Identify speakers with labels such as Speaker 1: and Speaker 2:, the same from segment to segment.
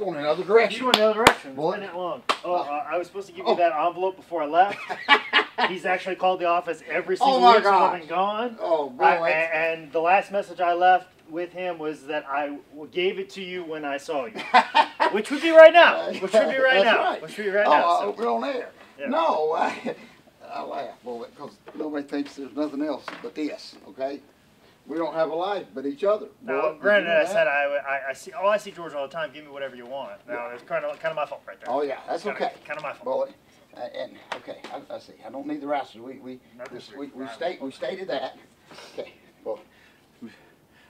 Speaker 1: going in another direction.
Speaker 2: You went in the other direction. It's
Speaker 1: What?
Speaker 2: been that long. I was supposed to give you that envelope before I left. He's actually called the office every single week since I've been gone.
Speaker 1: Oh, boy.
Speaker 2: And the last message I left with him was that I gave it to you when I saw you. Which would be right now. Which would be right now.
Speaker 1: Right.
Speaker 2: Which would be right now. So.
Speaker 1: We're on air.
Speaker 2: Yeah.
Speaker 1: No, I laugh, boy, because nobody thinks there's nothing else but this, okay? We don't have a life but each other.
Speaker 2: Now, granted, I said I see George all the time. Give me whatever you want. Now, it's kind of my fault right there.
Speaker 1: Oh yeah, that's okay.
Speaker 2: Kind of my fault.
Speaker 1: Boy, and okay, I see. I don't need the wrestlers. We stated that. Okay, well,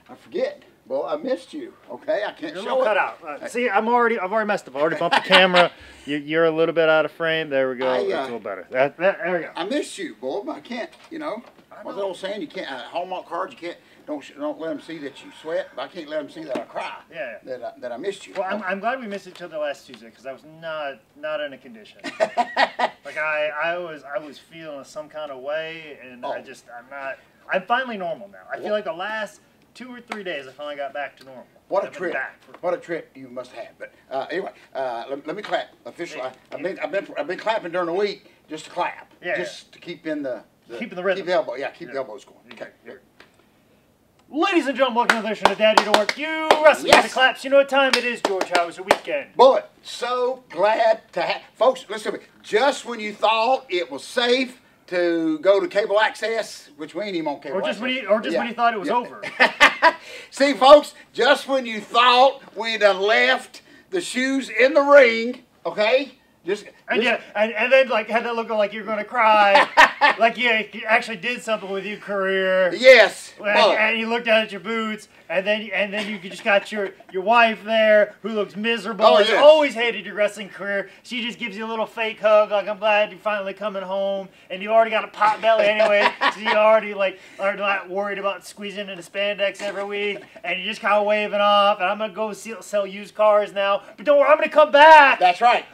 Speaker 1: I forget. Well, I missed you. Okay, I can't
Speaker 2: You're
Speaker 1: show
Speaker 2: a little cut out. See, I've already messed up. I've already bumped the camera. You're a little bit out of frame. There we go. That's a little better. There we go.
Speaker 1: I missed you, boy. But I can't. You know, what's that old saying? You can't Hallmark cards. You can't. Don't let them see that you sweat. But I can't let them see that I cry.
Speaker 2: Yeah.
Speaker 1: That I missed you.
Speaker 2: Well, I'm glad we missed each other last Tuesday because I was not in a condition. Like I was feeling some kind of way, and I'm finally normal now. I feel like the last 2 or 3 days I finally got back to normal.
Speaker 1: What a trip! What a trip you must have. But anyway, let me clap officially. I've been clapping during the week just to clap, just to keep in the
Speaker 2: keeping the rhythm.
Speaker 1: Keep the elbow, keep the elbows going. Okay.
Speaker 2: Ladies and gentlemen, welcome to the edition of Daddy Don't Work. You wrestling the claps. You know what time it is, George. How was the weekend?
Speaker 1: Boy, so glad to have folks. Listen to me. Just when you thought it was safe to go to cable access, which we ain't even on cable access.
Speaker 2: When you thought it was over.
Speaker 1: See, folks, just when you thought we'd have left the shoes in the ring, okay?
Speaker 2: And then like had that look like you're going to cry, like you actually did something with your career.
Speaker 1: Yes.
Speaker 2: And you looked down at your boots, and then you just got your wife there who looks miserable.
Speaker 1: Oh,
Speaker 2: yes. Always hated your wrestling career. She just gives you a little fake hug, like I'm glad you're finally coming home, and you already got a pot belly anyway, so you already are not worried about squeezing into spandex every week, and you're just kind of waving off. And I'm gonna go sell used cars now, but don't worry, I'm gonna come back.
Speaker 1: That's right.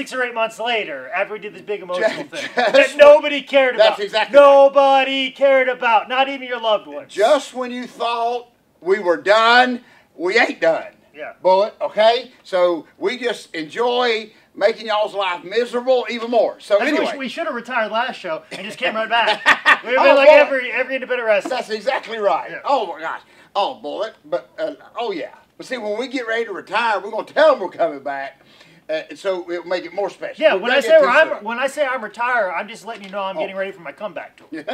Speaker 2: 6 or 8 months later, after we did this big emotional thing that nobody cared about.
Speaker 1: That's exactly
Speaker 2: nobody cared about, not even your loved ones.
Speaker 1: Just when you thought we were done, we ain't done.
Speaker 2: Yeah.
Speaker 1: Bullet, okay? So we just enjoy making y'all's life miserable even more. So anyway.
Speaker 2: We should have retired last show and just came right back. We've been like every independent wrestler.
Speaker 1: That's exactly right. Yeah. Oh my gosh. Oh, Bullet. But, oh yeah. But see, when we get ready to retire, we're going to tell them we're coming back. So it'll make it more special.
Speaker 2: Yeah, when I say I'm retired, I'm just letting you know I'm getting ready for my comeback tour.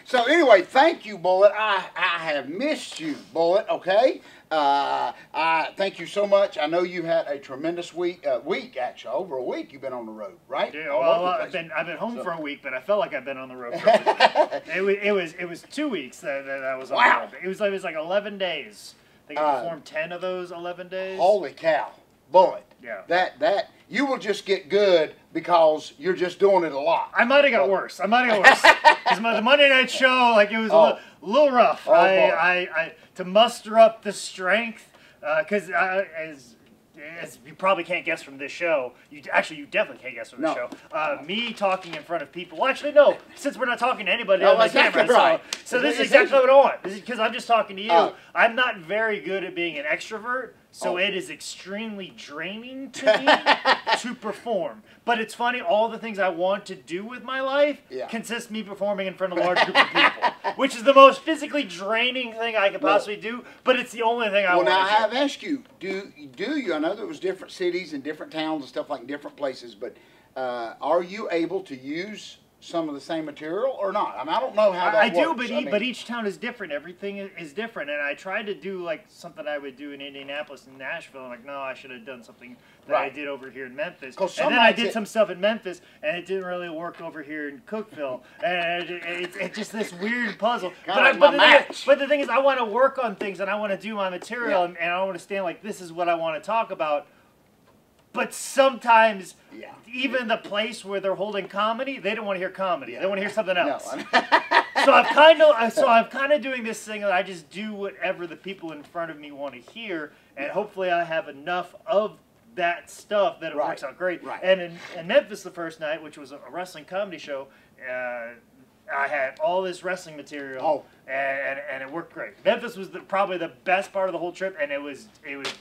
Speaker 1: So anyway, thank you, Bullet. I have missed you, Bullet. Okay. I thank you so much. I know you had a tremendous week actually, over a week. You've been on the road, right?
Speaker 2: Yeah. Well, I've been home for a week, but I felt like I've been on the road. For a week. It was 2 weeks that I was on the road. It was like 11 days. I think I performed 10 of those 11 days.
Speaker 1: Holy cow, Bullet.
Speaker 2: Yeah.
Speaker 1: That you will just get good because you're just doing it a lot.
Speaker 2: I might have got worse. Because the Monday night show, like it was a little rough. To muster up the strength, because as you probably can't guess from this show, you definitely can't guess from the show. Me talking in front of people. Well, actually, no. Since we're not talking to anybody on the camera,
Speaker 1: right.
Speaker 2: So this is exactly what I want. This is because I'm just talking to you. I'm not very good at being an extrovert. So it is extremely draining to me to perform. But it's funny, all the things I want to do with my life consist me performing in front of a large group of people, which is the most physically draining thing I could possibly do, but it's the only thing I want to do.
Speaker 1: Well, now I have asked you, do you, I know there was different cities and different towns and stuff like different places, but are you able to use some of the same material or not? I mean, I don't know how that works.
Speaker 2: I do, but each town is different. Everything is different. And I tried to do like something I would do in Indianapolis and Nashville. I'm like, no, I should have done something that I did over here in Memphis. And then I did some stuff in Memphis, and it didn't really work over here in Cookeville. And it's just this weird puzzle. But the thing is, I want to work on things, and I want to do my material, and I want to stand like, this is what I want to talk about. But sometimes, even the place where they're holding comedy, they don't want to hear comedy. They want to hear something else. So I'm kind of doing this thing that I just do whatever the people in front of me want to hear, and hopefully I have enough of that stuff that it works out great. And in Memphis the first night, which was a wrestling comedy show, I had all this wrestling material.
Speaker 1: Oh.
Speaker 2: And it worked great. Memphis was probably the best part of the whole trip, and it was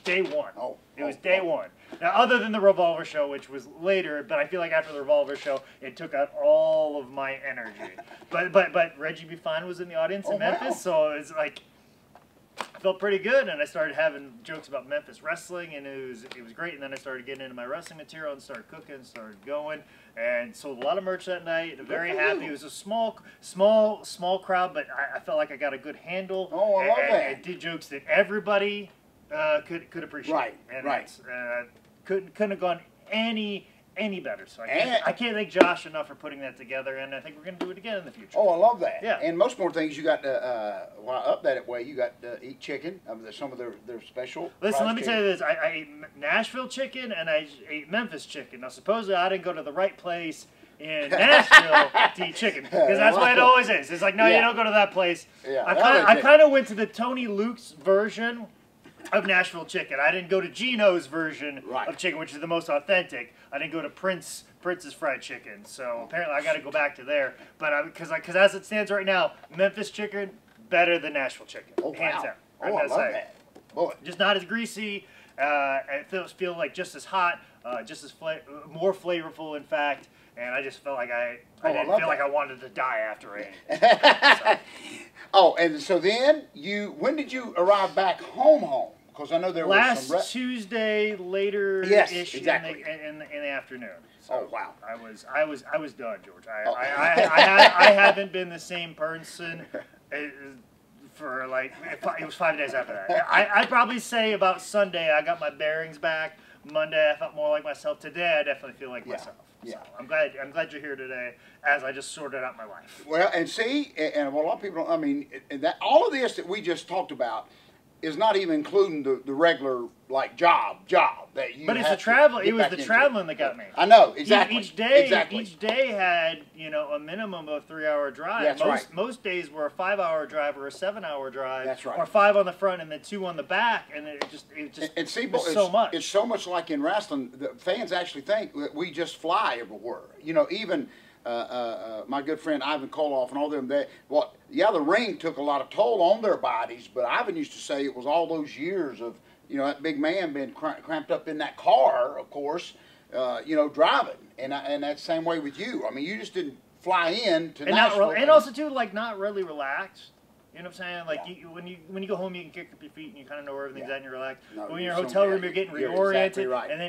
Speaker 2: day one. It was day one. Now, other than the Revolver show, which was later, but I feel like after the Revolver show, it took out all of my energy. But Reggie B. Fine was in the audience in Memphis, so it was like, I felt pretty good, and I started having jokes about Memphis wrestling, and it was great. And then I started getting into my wrestling material and started cooking, started going, and sold a lot of merch that night. Very happy. It was a small crowd, but I felt like I got a good handle.
Speaker 1: Oh, I love that.
Speaker 2: And did jokes that everybody could appreciate.
Speaker 1: Right,
Speaker 2: and
Speaker 1: right.
Speaker 2: Couldn't have gone any better. So I can't thank Josh enough for putting that together, and I think we're going to do it again in the future.
Speaker 1: Oh, I love that.
Speaker 2: Yeah.
Speaker 1: And most more things, you got up that way, you got to eat chicken. Some of their special.
Speaker 2: Listen, let me tell you this. I ate Nashville chicken, and I ate Memphis chicken. Now, supposedly I didn't go to the right place in Nashville to eat chicken, because that's what it always is. It's like, no, you don't go to that place.
Speaker 1: Yeah,
Speaker 2: I kind of went to the Tony Luke's version of Nashville chicken. I didn't go to Gino's version of chicken, which is the most authentic. I didn't go to Prince's fried chicken. So apparently I got to go back to there. But because as it stands right now, Memphis chicken better than Nashville chicken, hands down.
Speaker 1: Oh, I love that. Boy.
Speaker 2: Just not as greasy. It feels like just as hot, just as more flavorful, in fact. And I just felt like I didn't feel like I wanted to die after it. So.
Speaker 1: Oh, and so then when did you arrive back home? Because I know there was some
Speaker 2: last Tuesday later-ish
Speaker 1: exactly.
Speaker 2: in the afternoon. So
Speaker 1: oh wow!
Speaker 2: I was done, George. I haven't been the same person for like it was 5 days after that. I'd probably say about Sunday I got my bearings back. Monday I felt more like myself. Today I definitely feel like myself. Yeah. So I'm glad you're here today, as I just sorted out my life.
Speaker 1: Well, and see, and a lot of people, I mean, that all of this that we just talked about is not even including the regular like job that you.
Speaker 2: But it's the travel. It was the traveling that got me.
Speaker 1: I know exactly.
Speaker 2: Each day had a minimum of 3-hour drive.
Speaker 1: That's right.
Speaker 2: Most days were a 5-hour drive or a 7-hour drive.
Speaker 1: That's right.
Speaker 2: Or 5 on the front and then 2 on the back, and it just
Speaker 1: and see,
Speaker 2: was so much.
Speaker 1: It's so much like in wrestling. The fans actually think that we just fly everywhere. Even. My good friend Ivan Koloff and all them, the ring took a lot of toll on their bodies, but Ivan used to say it was all those years of, that big man being cramped up in that car, of course, driving. And that's the same way with you. I mean, you just didn't fly in to Nashville.
Speaker 2: And also, too, like, not really relaxed. You know what I'm saying? Like, when you go home, you can kick up your feet and you kind of know where everything's at and you relax. No, but when you're in a hotel room, you're getting reoriented. Exactly right. And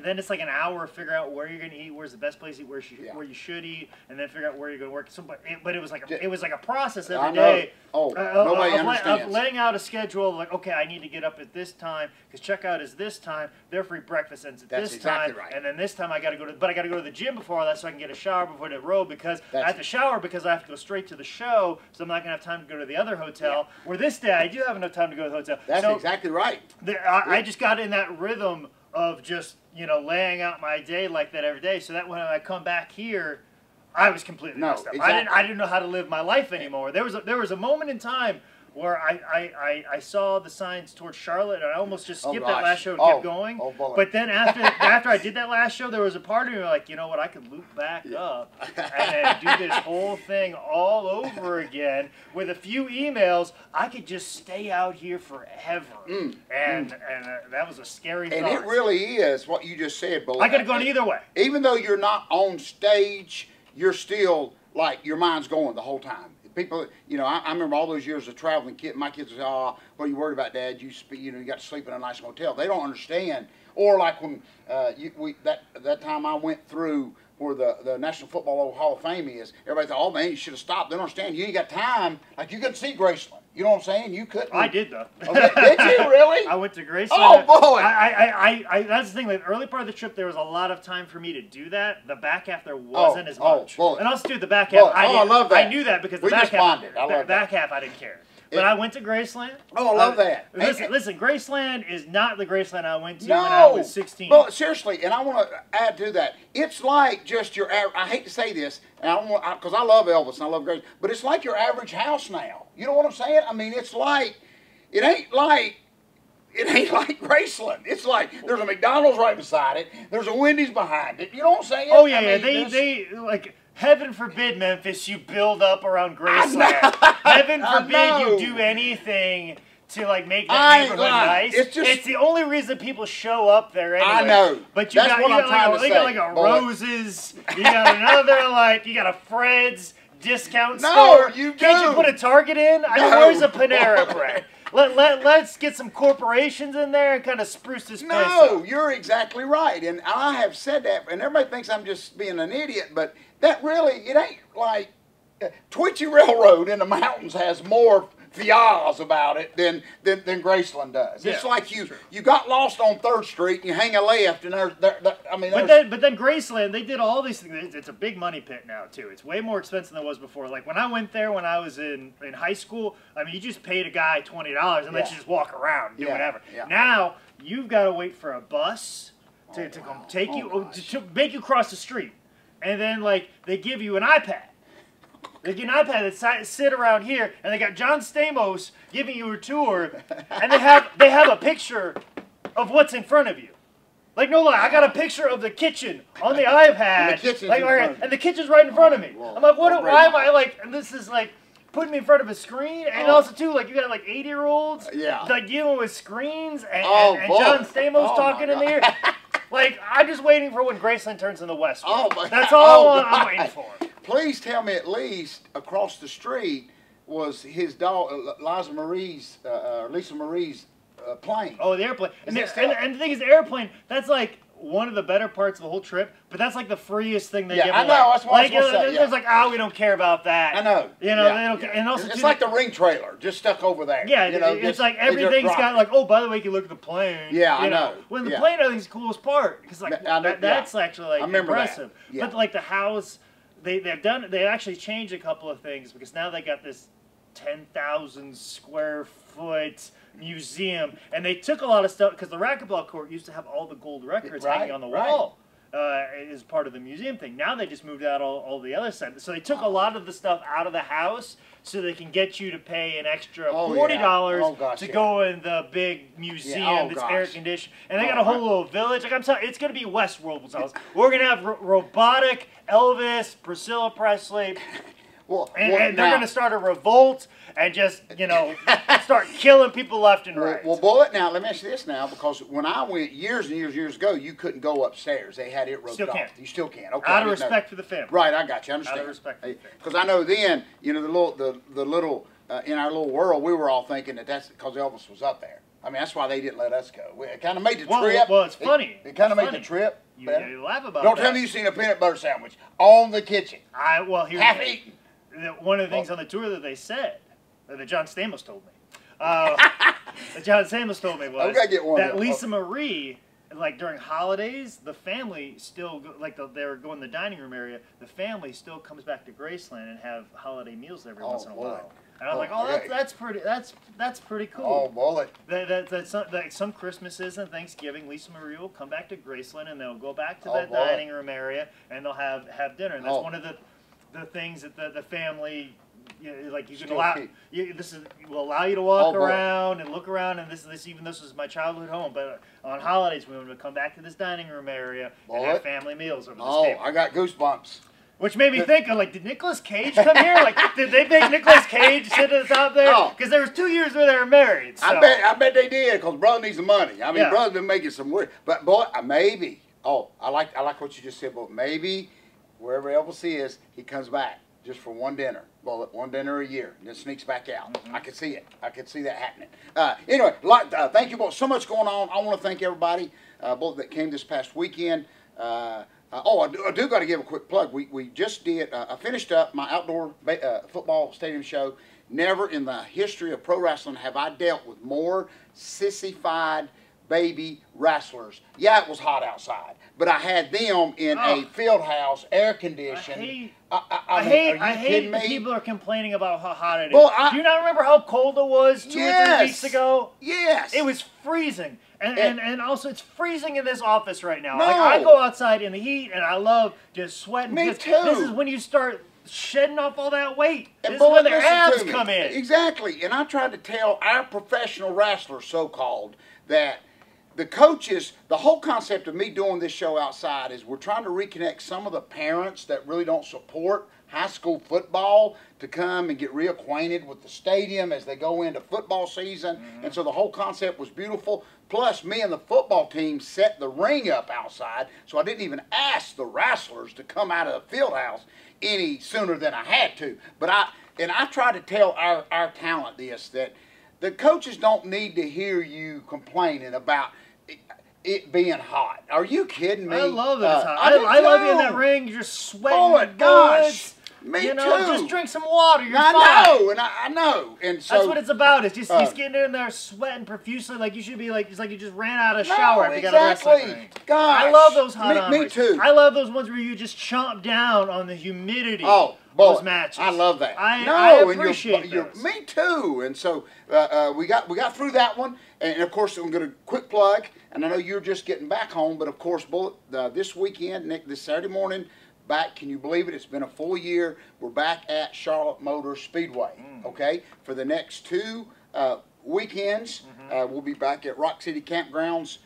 Speaker 2: then it's like an hour to figure out where you're going to eat, where's the best place to eat, where you should eat, and then figure out where you're going to work. So, but it was like a process every day.
Speaker 1: Nobody understands.
Speaker 2: Of laying out a schedule of like, okay, I need to get up at this time because checkout is this time. Their free breakfast ends at this time,
Speaker 1: right.
Speaker 2: And then this time I got to go to the gym before all that so I can get a shower before the road because I have to shower because I have to go straight to the show, so I'm not going to have time to go to the other hotel. Where this day I do have enough time to go to the hotel.
Speaker 1: That's exactly right.
Speaker 2: I just got in that rhythm of just laying out my day like that every day, so that when I come back here, I was completely messed up.
Speaker 1: Exactly.
Speaker 2: I didn't know how to live my life anymore. There was a moment in time where I saw the signs towards Charlotte, and I almost just skipped that last show and kept going. But then after I did that last show, there was a part of me like, you know what, I could loop back up and then do this whole thing all over again with a few emails. I could just stay out here forever. And that was a scary thought.
Speaker 1: And it really is what you just said, Bullet.
Speaker 2: I could have gone either way.
Speaker 1: Even though you're not on stage, you're still, like, your mind's going the whole time. People, I remember all those years of traveling. My kids would say, "Oh, what are you worried about, Dad? You got to sleep in a nice hotel." They don't understand. Or like when that time I went through where the National Football Hall of Fame is, everybody thought, "Oh man, you should have stopped." They don't understand. You ain't got time. Like you couldn't see Graceland. You know what I'm saying? You couldn't.
Speaker 2: I did though.
Speaker 1: Okay. Did you really?
Speaker 2: I went to Graceland.
Speaker 1: Oh boy!
Speaker 2: I that's the thing. Like the early part of the trip, there was a lot of time for me to do that. The back half there wasn't as much.
Speaker 1: Bullet.
Speaker 2: And also, dude, the back half.
Speaker 1: I love that.
Speaker 2: I knew that because
Speaker 1: we
Speaker 2: the back
Speaker 1: just bonded.
Speaker 2: back half I didn't care. But I went to Graceland.
Speaker 1: Oh, I love that.
Speaker 2: Listen, Graceland is not the Graceland I went to when I was 16.
Speaker 1: Well, seriously, and I want to add to that. It's like just your average, I hate to say this, because I love Elvis and I love Graceland, but it's like your average house now. You know what I'm saying? I mean, it ain't like Graceland. It's like there's a McDonald's right beside it. There's a Wendy's behind it. You know what I'm saying?
Speaker 2: Oh, yeah, they like... Heaven forbid, Memphis, you build up around Graceland. Heaven forbid you do anything to like make that neighborhood nice. It's the only reason people show up there anyway.
Speaker 1: I know.
Speaker 2: But you got like a Roses. You got another you got a Fred's discount store. Can't you put a Target in? I mean, where's a Panera Bread? Let's get some corporations in there and kind of spruce this place up.
Speaker 1: No, you're exactly right. And I have said that, and everybody thinks I'm just being an idiot, but that really, it ain't like Twitchy Railroad in the mountains has more fiaz about it than Graceland does. Yeah, it's like you got lost on 3rd Street and you hang a left and I mean.
Speaker 2: But then Graceland, they did all these things. It's a big money pit now too. It's way more expensive than it was before. Like when I went there when I was in high school, I mean you just paid a guy $20 and let you just walk around and do whatever. Yeah. Now you've got to wait for a bus to come take you to make you cross the street, and then like they give you an iPad. They get an iPad that sit around here, and they got John Stamos giving you a tour, and they have a picture of what's in front of you. Like no lie, I got a picture of the kitchen on the iPad, and the kitchen's right in front of me. I'm like, why am I like? And this is like putting me in front of a screen, and also too like you got like 80-year-olds, like dealing with screens, and John Stamos talking in the ear. Like I'm just waiting for when Graceland turns into Westwood. That's all I'm waiting for.
Speaker 1: Please tell me at least across the street was his dog, Lisa Marie's plane.
Speaker 2: Oh, the airplane. And the thing is, the airplane, that's like one of the better parts of the whole trip, but that's like the freest thing they give away.
Speaker 1: I know, that's what I was going to say.
Speaker 2: There's like, we don't care about that.
Speaker 1: I know.
Speaker 2: You know, they don't care. And also,
Speaker 1: it's like the ring trailer, just stuck over there.
Speaker 2: Yeah, you know, it's like everything's got like, oh, by the way, you can look at the plane.
Speaker 1: Yeah, I know.
Speaker 2: When the plane, I think is the coolest part, because like that's actually like impressive. But like the house... They actually changed a couple of things because now they got this 10,000 square foot museum, and they took a lot of stuff because the racquetball court used to have all the gold records hanging on the wall as part of the museum thing. Now they just moved out all the other side, so they took a lot of the stuff out of the house so they can get you to pay an extra $40 to go in the big museum that's air conditioned, and they got a whole little village. Like I'm telling you, it's gonna be Westworld's house. We're gonna have robotic Elvis, Priscilla Presley. And they're going to start a revolt and just, start killing people left and right.
Speaker 1: Well, Bullet, now, let me ask you this now, because when I went years and years ago, you couldn't go upstairs. They had it roped off. You still can't. Okay.
Speaker 2: Out of respect for the family.
Speaker 1: Right, I got you. I understand.
Speaker 2: Out of respect for the family.
Speaker 1: Because I know then, the little, in our little world, we were all thinking that's because Elvis was up there. I mean, that's why they didn't let us go. It kind of made the trip.
Speaker 2: Well, it's funny.
Speaker 1: It kind of made the trip.
Speaker 2: You laugh about
Speaker 1: Don't tell me you've seen a peanut butter sandwich on the kitchen. Half eaten.
Speaker 2: One of the things on the tour that they said, that John Stamos told me, that Lisa Marie, like during holidays, the family still, they were going to the dining room area, the family still comes back to Graceland and have holiday meals every once in a while. And I was like, that's pretty cool.
Speaker 1: Oh, bullet.
Speaker 2: That some Christmases and Thanksgiving, Lisa Marie will come back to Graceland and they'll go back to that dining room area and they'll have dinner. And that's one of the things that the family, will allow you to walk around and look around, and this is my childhood home, but on holidays we want to come back to this dining room area and have family meals over this table.
Speaker 1: I got goosebumps.
Speaker 2: Which made me think, did Nicolas Cage come here? Did they make Nicolas Cage sit at the top there? Because there was 2 years where they were married. So.
Speaker 1: I bet they did, because brother needs the money. I mean, brother's been making some weird, but boy, maybe. I like what you just said, but maybe wherever Elvis is, he comes back just for one dinner. One dinner a year, and then sneaks back out. I could see it. I could see that happening. Anyway, thank you both. So much going on. I want to thank everybody both that came this past weekend. I do got to give a quick plug. We just did. I finished up my outdoor football stadium show. Never in the history of pro wrestling have I dealt with more sissified baby wrestlers. Yeah, it was hot outside, but I had them in a field house, air conditioned.
Speaker 2: I hate people are complaining about how hot it is. Do you not remember how cold it was 2 or 3 weeks ago?
Speaker 1: Yes.
Speaker 2: It was freezing. And also it's freezing in this office right now. I go outside in the heat and I love just sweating.
Speaker 1: Me too.
Speaker 2: This is when you start shedding off all that weight. This is when their abs come in.
Speaker 1: Exactly. And I tried to tell our professional wrestlers, so-called, that the coaches, the whole concept of me doing this show outside is we're trying to reconnect some of the parents that really don't support high school football to come and get reacquainted with the stadium as they go into football season. And so the whole concept was beautiful. Plus, me and the football team set the ring up outside, so I didn't even ask the wrestlers to come out of the field house any sooner than I had to. But I try to tell our talent this, that the coaches don't need to hear you complaining about it being hot. Are you kidding me?
Speaker 2: I love that it's hot. I love you in that ring. You're sweating.
Speaker 1: Oh, gosh. Me
Speaker 2: you
Speaker 1: too.
Speaker 2: Just drink some water. You're
Speaker 1: I
Speaker 2: fine.
Speaker 1: know, and I know. And so
Speaker 2: that's what it's about. It's just he's getting in there sweating profusely, like you should be like. It's like you just ran out of a shower after you got a wrestling ring.
Speaker 1: Gosh.
Speaker 2: I love those hot
Speaker 1: Me too.
Speaker 2: I love those ones where you just chomp down on the humidity.
Speaker 1: Oh,
Speaker 2: those matches.
Speaker 1: I love that.
Speaker 2: I appreciate those.
Speaker 1: Me too. And so we got through that one, and of course I'm going to quick plug. And I know you're just getting back home, but of course, this weekend, this Saturday morning. Back, can you believe it? It's been a full year. We're back at Charlotte Motor Speedway, okay? For the next 2 weekends, we'll be back at Rock City Campgrounds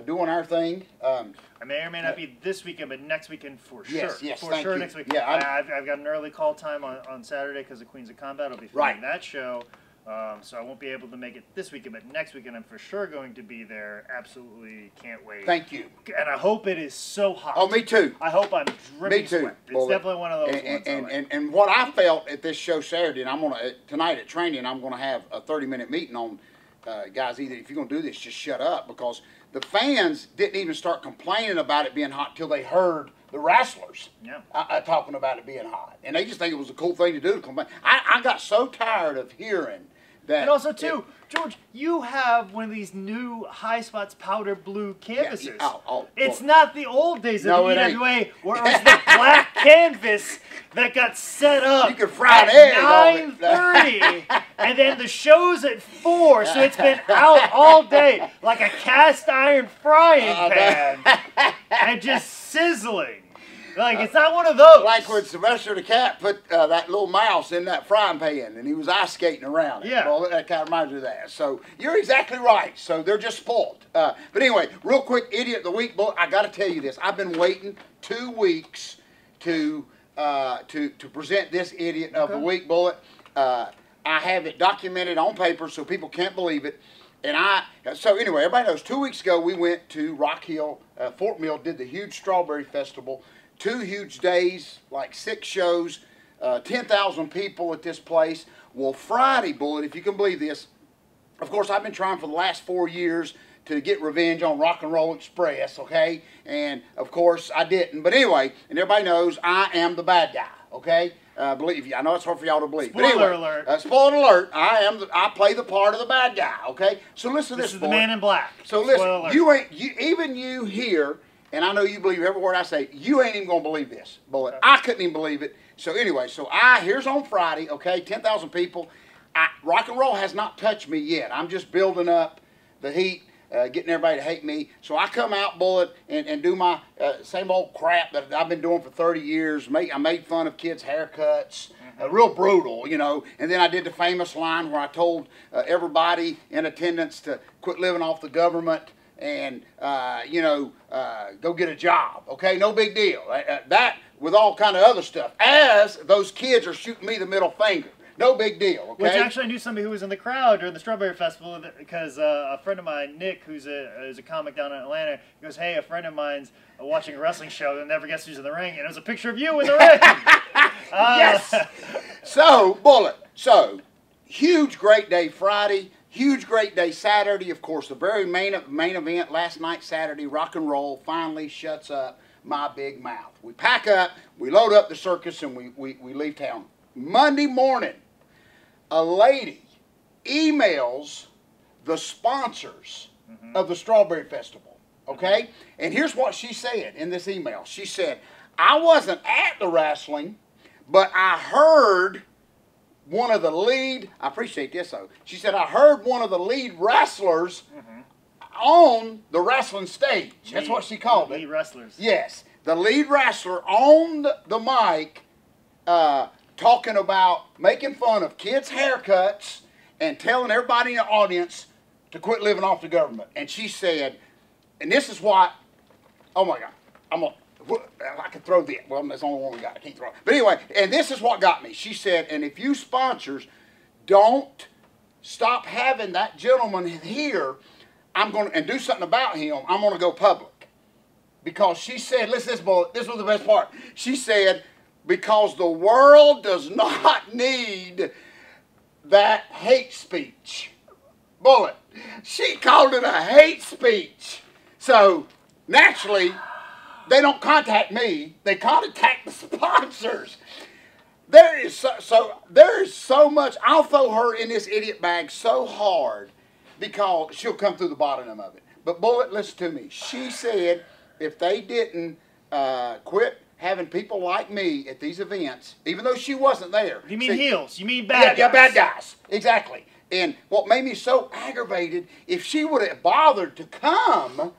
Speaker 1: doing our thing.
Speaker 2: I may or may not be this weekend, but next weekend for sure.
Speaker 1: Yes,
Speaker 2: for sure next week.
Speaker 1: Yeah,
Speaker 2: I've got an early call time on Saturday because of Queens of Combat. I'll be filming that show. So I won't be able to make it this weekend, but next weekend I'm for sure going to be there. Absolutely can't wait.
Speaker 1: Thank you.
Speaker 2: And I hope it is so hot.
Speaker 1: Oh, me too.
Speaker 2: I hope I'm dripping
Speaker 1: Me too.
Speaker 2: sweat. It's definitely one of those ones.
Speaker 1: And what I felt at this show Saturday, and tonight at training, I'm gonna have a 30-minute meeting on, guys. Either if you're gonna do this, just shut up, because the fans didn't even start complaining about it being hot till they heard the wrestlers talking about it being hot, and they just think it was a cool thing to do to complain. I got so tired of hearing.
Speaker 2: And also, too, George, you have one of these new High Spots powder blue canvases. It's not the old days of the EWA where it was the black canvas that got set up
Speaker 1: you could fry an
Speaker 2: egg at 9:30, and then the show's at 4, so it's been out all day like a cast iron frying pan and just sizzling. Like, it's not one of those.
Speaker 1: Like when Sylvester the Cat put that little mouse in that frying pan and he was ice skating around it.
Speaker 2: Yeah.
Speaker 1: Well, that kind of reminds me of that. So you're exactly right. So they're just spoiled. But anyway, real quick, Idiot of the Week, Bullet. I got to tell you this. I've been waiting 2 weeks to present this Idiot of the Week, Bullet. I have it documented on paper so people can't believe it. And so anyway, everybody knows 2 weeks ago we went to Rock Hill, Fort Mill, did the huge Strawberry Festival. 2 huge days, like 6 shows, 10,000 people at this place. Well, Friday, Bullet, if you can believe this, of course, I've been trying for the last 4 years to get revenge on Rock and Roll Express, okay? And, of course, I didn't. But anyway, and everybody knows I am the bad guy, okay? Believe you. I know it's hard for y'all to believe.
Speaker 2: Spoiler alert.
Speaker 1: Spoiler alert. I play the part of the bad guy, okay? So listen to this,
Speaker 2: This is the Man in Black.
Speaker 1: So listen, even you here, and I know you believe every word I say, you ain't even going to believe this, Bullet. I couldn't even believe it. So anyway, here's on Friday, okay, 10,000 people. Rock and roll has not touched me yet. I'm just building up the heat, getting everybody to hate me. So I come out, Bullet, and do my same old crap that I've been doing for 30 years. I made fun of kids' haircuts. Real brutal, you know. And then I did the famous line where I told everybody in attendance to quit living off the government and, go get a job, okay? No big deal. That with all kind of other stuff. As those kids are shooting me the middle finger. No big deal, okay?
Speaker 2: Which actually I knew somebody who was in the crowd during the Strawberry Festival because a friend of mine, Nick, who's a comic down in Atlanta, he goes, hey, a friend of mine's watching a wrestling show and never gets who's in the ring, and it was a picture of you in the ring.
Speaker 1: Yes! So, Bullet, huge great day Friday, huge great day Saturday. Of course, the very main event last night, Saturday, Rock and Roll finally shuts up my big mouth. We pack up, we load up the circus, and we leave town. Monday morning, a lady emails the sponsors of the Strawberry Festival, okay? And here's what she said in this email. She said, I wasn't at the wrestling, but I heard one of the lead, I appreciate this though, she said, I heard one of the lead wrestlers on the wrestling stage. That's what she called it.
Speaker 2: Lead wrestlers.
Speaker 1: Yes. The lead wrestler on the mic talking about making fun of kids' haircuts and telling everybody in the audience to quit living off the government. And she said, and this is what, oh my God, I can throw this. Well, that's the only one we got. I can't throw it. But anyway, and this is what got me. She said, and if you sponsors don't stop having that gentleman here, I'm going to, and do something about him, I'm going to go public. Because she said, listen to this, boy, this was the best part. She said, because the world does not need that hate speech. Bullet. She called it a hate speech. So, naturally, they don't contact me. They contact the sponsors. There is so much. I'll throw her in this idiot bag so hard because she'll come through the bottom of it. But Bullet, listen to me. She said if they didn't quit having people like me at these events, even though she wasn't there.
Speaker 2: You mean heels? You mean bad guys?
Speaker 1: Yeah, bad guys. Exactly. And what made me so aggravated, if she would have bothered to come,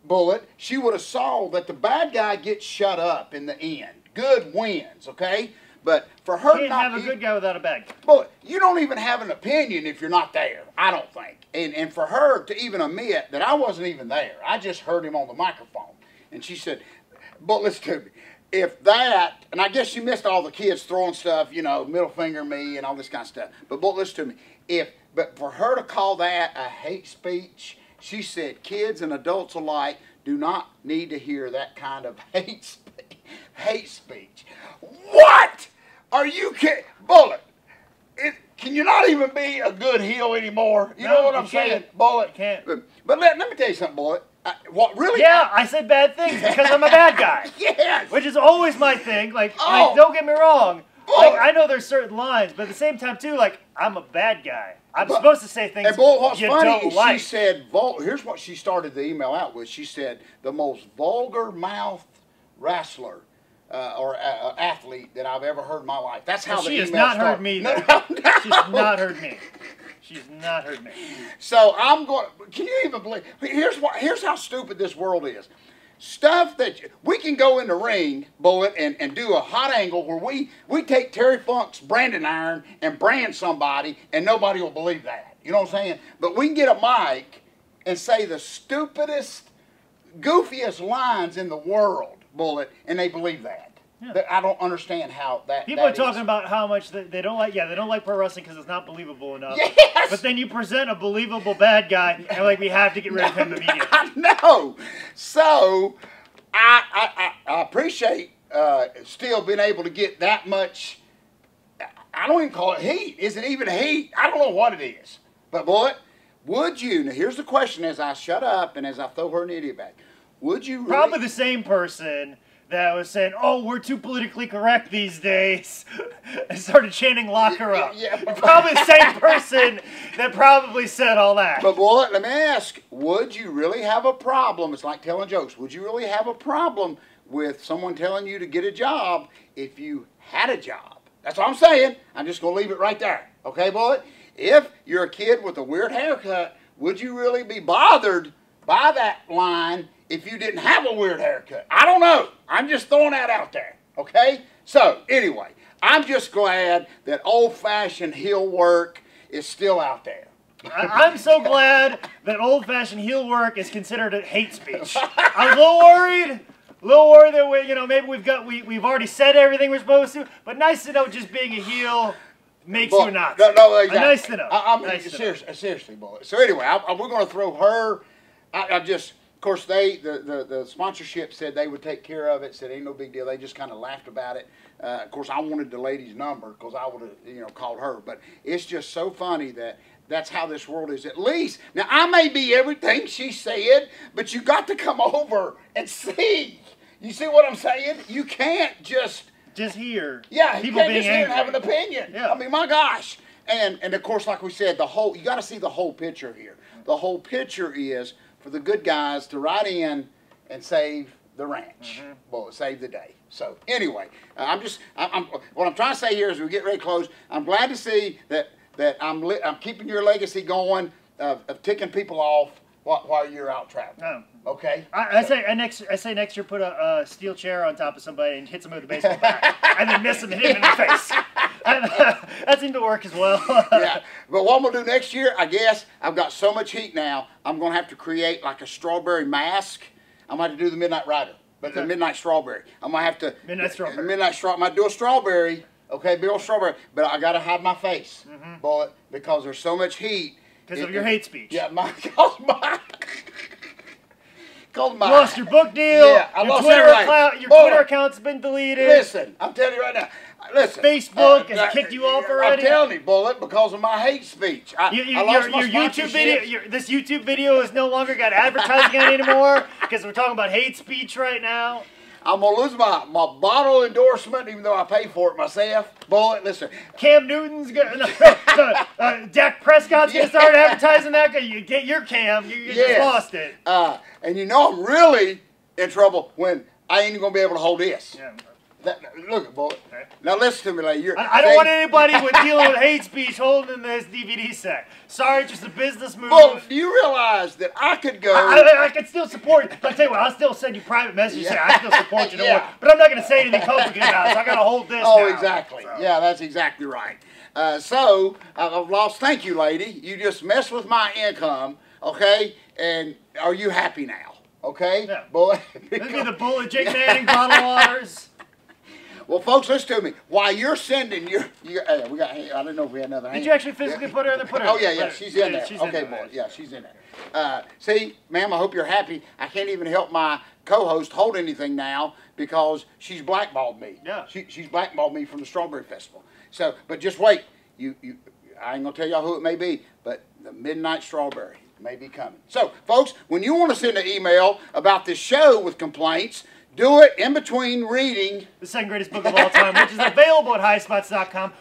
Speaker 1: Bullet, she would have saw that the bad guy gets shut up in the end. Good wins, okay? But for her
Speaker 2: can't have a good guy without a bad guy.
Speaker 1: Bullet, you don't even have an opinion if you're not there, I don't think. And for her to even admit that I wasn't even there, I just heard him on the microphone. And she said, but listen to me. If that, and I guess she missed all the kids throwing stuff, you know, middle finger me and all this kind of stuff. But listen to me. But for her to call that a hate speech, she said kids and adults alike do not need to hear that kind of hate speech. What? Are you kidding? Bullet, can you not even be a good heel anymore? You know what I'm saying? Bullet.
Speaker 2: You can't.
Speaker 1: But let me tell you something, Bullet. What really?
Speaker 2: Yeah, I said bad things because I'm a bad guy.
Speaker 1: Yes.
Speaker 2: Which is always my thing. Like don't get me wrong. Like, I know there's certain lines, but at the same time too, like I'm a bad guy. I'm supposed to say things
Speaker 1: what's
Speaker 2: you
Speaker 1: funny
Speaker 2: don't
Speaker 1: is
Speaker 2: like.
Speaker 1: she said, here's what she started the email out with. She said, the most vulgar mouthed wrestler or athlete that I've ever heard in my life. That's how the email started. She has not heard me.
Speaker 2: No. She's not heard me. She's not heard me.
Speaker 1: So I'm going. Can you even believe? Here's how stupid this world is. Stuff that we can go in the ring, Bullet, and do a hot angle where we take Terry Funk's branding iron and brand somebody, and nobody will believe that. You know what I'm saying? But we can get a mic and say the stupidest, goofiest lines in the world, Bullet, and they believe that. Yeah. I don't understand how that.
Speaker 2: People are talking about how much they don't like. Yeah, they don't like pro wrestling because it's not believable enough.
Speaker 1: Yes.
Speaker 2: But then you present a believable bad guy, and like we have to get rid of him immediately.
Speaker 1: I know. So I appreciate still being able to get that much. I don't even call it heat. Is it even heat? I don't know what it is. But Bullet, would you? Now here's the question: as I shut up and as I throw her an idiot back, would you? Really,
Speaker 2: probably the same person that was saying, "Oh, we're too politically correct these days," and started chanting "lock her up." Yeah, probably the same person that probably said all that.
Speaker 1: But Bullet, let me ask: would you really have a problem? It's like telling jokes. Would you really have a problem with someone telling you to get a job if you had a job? That's what I'm saying. I'm just going to leave it right there. Okay, Bullet? If you're a kid with a weird haircut, would you really be bothered by that line if you didn't have a weird haircut? I don't know. I'm just throwing that out there. Okay? So, anyway, I'm just glad that old-fashioned heel work is still out there.
Speaker 2: I'm so glad that old-fashioned heel work is considered a hate speech. I was a little worried that maybe we've already said everything we're supposed to, but nice to know just being a heel makes you not.
Speaker 1: No, exactly.
Speaker 2: Nice to know.
Speaker 1: Seriously, Bullet. So anyway, we're going to throw her. Of course, the sponsorship said they would take care of it. Said ain't no big deal. They just kind of laughed about it. Of course, I wanted the lady's number because I would have called her. But it's just so funny that that's how this world is. At least now, I may be everything she said, but you got to come over and see. You see what I'm saying? You can't just hear. Yeah, people being just hear and have an opinion. Yeah. I mean, my gosh. And of course, like we said, you got to see the whole picture here. The whole picture is for the good guys to ride in and save the ranch. Well, save the day. So anyway, what I'm trying to say here is we get ready to close. I'm glad to see that I'm keeping your legacy going of ticking people off while you're out traveling. Okay.
Speaker 2: I say next year put a steel chair on top of somebody and hit somebody with a baseball bat, and then miss them and hit them in the face. That seemed to work as well.
Speaker 1: Yeah, but what I'm gonna do next year, I guess I've got so much heat now. I'm gonna have to create like a strawberry mask. I'm gonna have to do the Midnight Rider, but the Midnight Strawberry. I'm gonna have to
Speaker 2: Midnight Strawberry.
Speaker 1: I might do a strawberry. Okay, big old strawberry, but I gotta hide my face, bullet, because there's so much heat.
Speaker 2: Because of your hate speech.
Speaker 1: Yeah, cause my
Speaker 2: you lost your book deal.
Speaker 1: Yeah, I lost everything.
Speaker 2: Your Twitter account's been deleted.
Speaker 1: Listen, I'm telling you right now. Listen,
Speaker 2: Facebook has kicked you off already.
Speaker 1: I'm telling you, bullet, because of my hate speech. I lost my
Speaker 2: YouTube video. This YouTube video has no longer got advertising on it anymore because we're talking about hate speech right now.
Speaker 1: I'm going to lose my bottle endorsement, even though I pay for it myself. Bullet, listen.
Speaker 2: Cam Newton's going to... Dak Prescott's going to start advertising that because you get your Cam. You just lost it.
Speaker 1: And you know I'm really in trouble when I ain't even going to be able to hold this. Yeah. Look at bullet. Okay. Now listen to me, lady.
Speaker 2: I don't want anybody with dealing with hate speech holding this DVD set. Sorry, just a business move.
Speaker 1: Well, do you realize that I could go...
Speaker 2: I can still support you. I'll tell you what, I'll still send you private messages saying I still support you. But I'm not going to say anything publicly about it, so I got to hold this now.
Speaker 1: Exactly. So. Yeah, that's exactly right. So, I've lost... Thank you, lady. You just messed with my income, okay? And are you happy now? Okay?
Speaker 2: Yeah.
Speaker 1: Bullet?
Speaker 2: This would be the Bullet Jake Manning bottle of waters.
Speaker 1: Well, folks, listen to me. While you're sending your hey, we got. I didn't know if we had another.
Speaker 2: Did you actually physically put her in there? Put her.
Speaker 1: Oh yeah, she's in there.
Speaker 2: She's
Speaker 1: okay,
Speaker 2: in there.
Speaker 1: boy, yeah, she's in there. See, ma'am, I hope you're happy. I can't even help my co-host hold anything now because she's blackballed me.
Speaker 2: Yeah.
Speaker 1: She's blackballed me from the Strawberry Festival. So, but just wait. I ain't gonna tell y'all who it may be, but the Midnight Strawberry may be coming. So, folks, when you want to send an email about this show with complaints, do it in between reading
Speaker 2: the second greatest book of all time, which is available at highspots.com,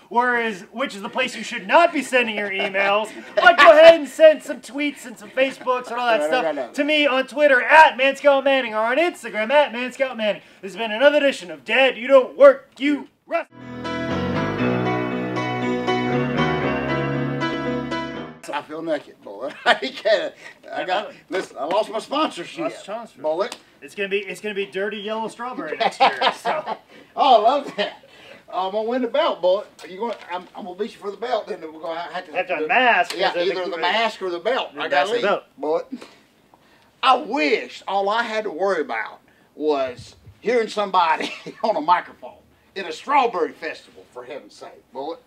Speaker 2: which is the place you should not be sending your emails. But go ahead and send some tweets and some Facebooks and all that stuff to me on Twitter at ManScoutManning or on Instagram at ManScoutManning. This has been another edition of Dad, You Don't Work, You Wrestle.
Speaker 1: I feel naked, bullet. Listen, I lost my sponsorship. Bullet.
Speaker 2: It's gonna be dirty yellow strawberry next year. So.
Speaker 1: Oh, I love that. I'm gonna win the belt, bullet. I'm gonna beat you for the belt. Then we're gonna have to
Speaker 2: unmask.
Speaker 1: Yeah, either the mask or the belt. I gotta leave, bullet. I wish all I had to worry about was hearing somebody on a microphone in a strawberry festival. For heaven's sake, bullet.